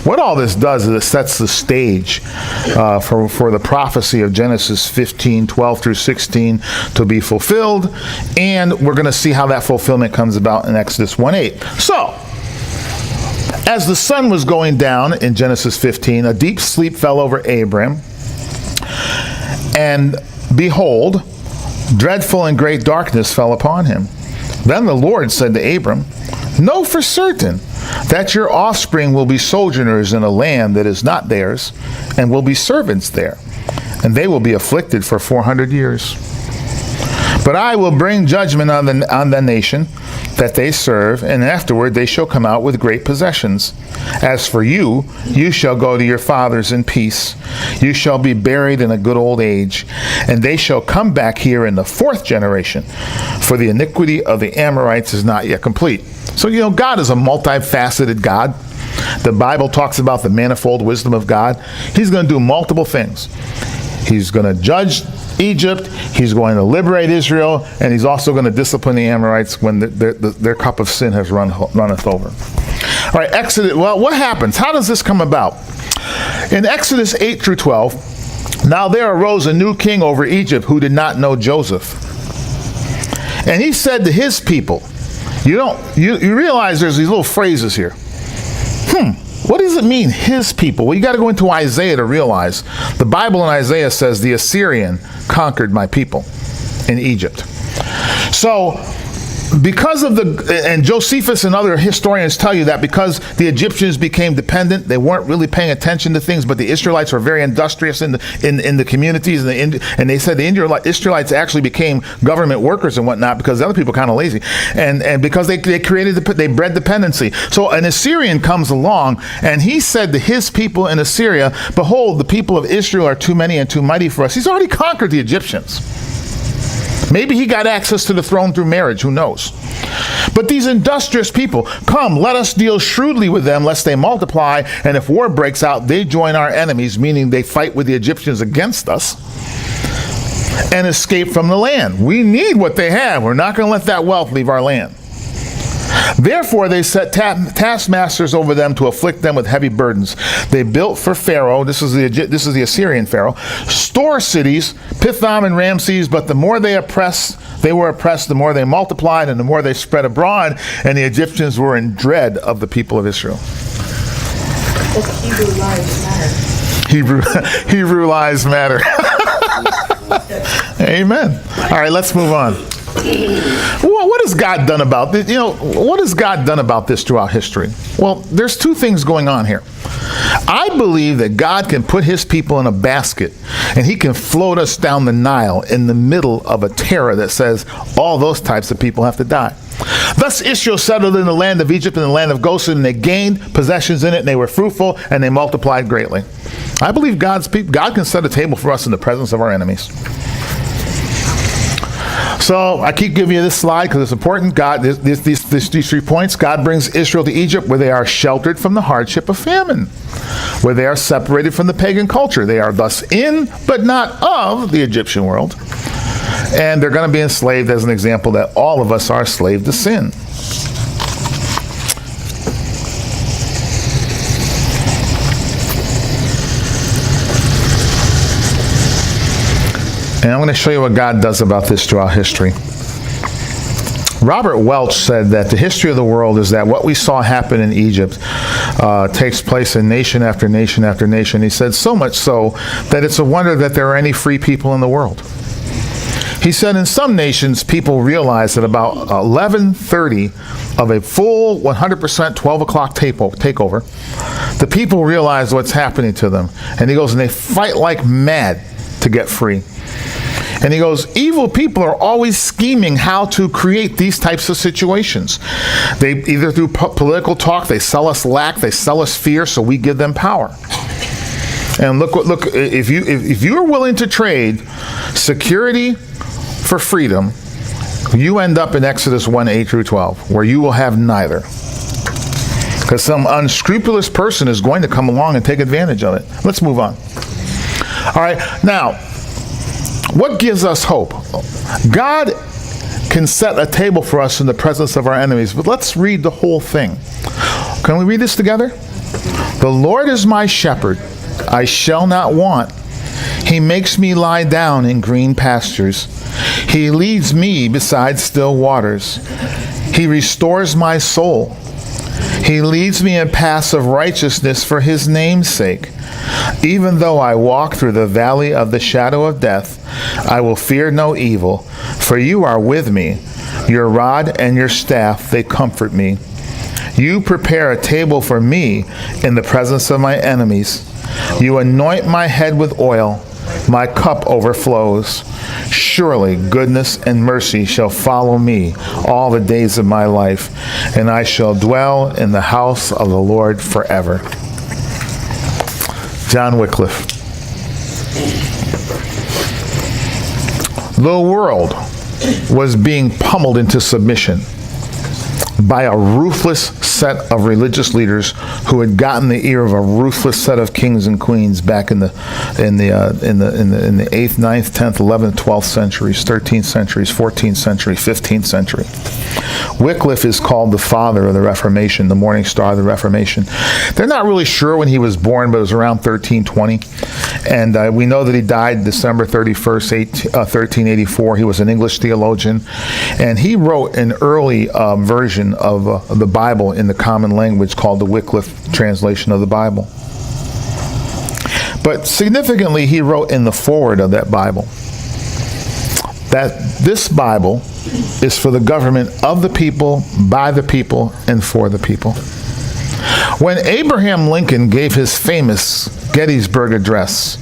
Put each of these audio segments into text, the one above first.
What all this does is it sets the stage for the prophecy of Genesis 15, 12 through 16 to be fulfilled. And we're going to see how that fulfillment comes about in Exodus 1:8. So, as the sun was going down in Genesis 15, a deep sleep fell over Abram. And behold, dreadful and great darkness fell upon him. Then the Lord said to Abram, know for certain that your offspring will be sojourners in a land that is not theirs, and will be servants there, and they will be afflicted for 400 years. But I will bring judgment on the nation that they serve, and afterward they shall come out with great possessions. As for you, you shall go to your fathers in peace. You shall be buried in a good old age, and they shall come back here in the 4th generation, for the iniquity of the Amorites is not yet complete. So, God is a multifaceted God. The Bible talks about the manifold wisdom of God. He's going to do multiple things. He's going to judge Egypt, he's going to liberate Israel, and he's also going to discipline the Amorites when their cup of sin has runneth over. All right, Exodus, well, what happens? How does this come about? In Exodus 8 through 12, now there arose a new king over Egypt who did not know Joseph. And he said to his people, you realize there's these little phrases here. What does it mean, his people? Well, you got to go into Isaiah to realize. The Bible in Isaiah says, the Assyrian conquered my people in Egypt. So, because of and Josephus and other historians tell you that because the Egyptians became dependent, they weren't really paying attention to things, but the Israelites were very industrious in the communities, and they said the Israelites actually became government workers and whatnot because the other people were kind of lazy, and because they bred dependency. So an Assyrian comes along, and he said to his people in Assyria, behold, the people of Israel are too many and too mighty for us. He's already conquered the Egyptians. Maybe he got access to the throne through marriage, who knows? But these industrious people, come, let us deal shrewdly with them, lest they multiply, and if war breaks out, they join our enemies, meaning they fight with the Egyptians against us, and escape from the land. We need what they have. We're not going to let that wealth leave our land. Therefore they set taskmasters over them to afflict them with heavy burdens. They built for Pharaoh, this is the Assyrian Pharaoh, store cities, Pithom and Ramses, but the more they were oppressed, the more they multiplied, and the more they spread abroad, and the Egyptians were in dread of the people of Israel. Hebrew lives matter. Hebrew lives matter. Amen. All right, let's move on. Well, what has God done about this? What has God done about this throughout history? Well, there's two things going on here. I believe that God can put his people in a basket and he can float us down the Nile in the middle of a terror that says all those types of people have to die. Thus Israel settled in the land of Egypt and the land of Goshen, and they gained possessions in it, and they were fruitful, and they multiplied greatly. I believe God can set a table for us in the presence of our enemies. So I keep giving you this slide because it's important. These 3 points. God brings Israel to Egypt where they are sheltered from the hardship of famine, where they are separated from the pagan culture. They are thus in, but not of, the Egyptian world. And they're going to be enslaved as an example that all of us are slave to sin. And I'm going to show you what God does about this throughout history. Robert Welch said that the history of the world is that what we saw happen in Egypt takes place in nation after nation after nation. He said so much so that it's a wonder that there are any free people in the world. He said in some nations, people realize that about 11:30 of a full 100% 12 o'clock takeover, the people realize what's happening to them. And he goes, and they fight like mad to get free. And he goes, evil people are always scheming how to create these types of situations. They either through political talk, they sell us lack, they sell us fear, so we give them power. And look, if you are willing to trade security for freedom, you end up in Exodus 1:8 through 12, where you will have neither. Because some unscrupulous person is going to come along and take advantage of it. Let's move on. All right, now, what gives us hope? God can set a table for us in the presence of our enemies, but let's read the whole thing. Can we read this together? The Lord is my shepherd, I shall not want. He makes me lie down in green pastures. He leads me beside still waters. He restores my soul. He leads me in paths of righteousness for his name's sake. Even though I walk through the valley of the shadow of death, I will fear no evil, for you are with me. Your rod and your staff, they comfort me. You prepare a table for me in the presence of my enemies. You anoint my head with oil. My cup overflows. Surely goodness and mercy shall follow me all the days of my life, and I shall dwell in the house of the Lord forever. John Wycliffe. The world was being pummeled into submission by a ruthless set of religious leaders who had gotten the ear of a ruthless set of kings and queens back in the 8th, 9th, 10th, 11th, 12th centuries, 13th centuries, 14th century, 15th century. Wycliffe is called the father of the Reformation, the morning star of the Reformation. They're not really sure when he was born, but it was around 1320. And we know that he died December 31st, 1384. He was an English theologian. And he wrote an early version of the Bible in the common language called the Wycliffe translation of the Bible. But significantly, he wrote in the foreword of that Bible that this Bible is for the government of the people, by the people, and for the people. When Abraham Lincoln gave his famous Gettysburg Address,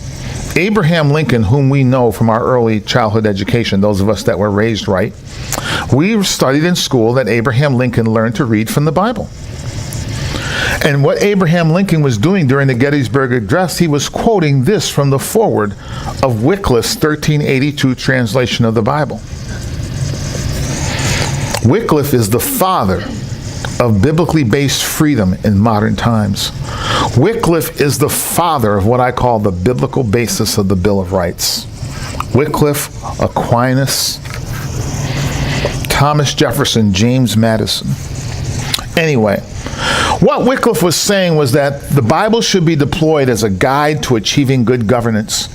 Abraham Lincoln, whom we know from our early childhood education, those of us that were raised right, we studied in school that Abraham Lincoln learned to read from the Bible. And what Abraham Lincoln was doing during the Gettysburg Address, he was quoting this from the foreword of Wycliffe's 1382 translation of the Bible. Wycliffe is the father of biblically based freedom in modern times. Wycliffe is the father of what I call the biblical basis of the Bill of Rights. Wycliffe, Aquinas, Thomas Jefferson, James Madison. Anyway, what Wycliffe was saying was that the Bible should be deployed as a guide to achieving good governance.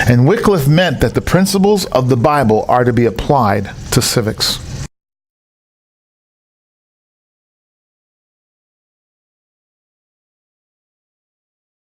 And Wycliffe meant that the principles of the Bible are to be applied to civics.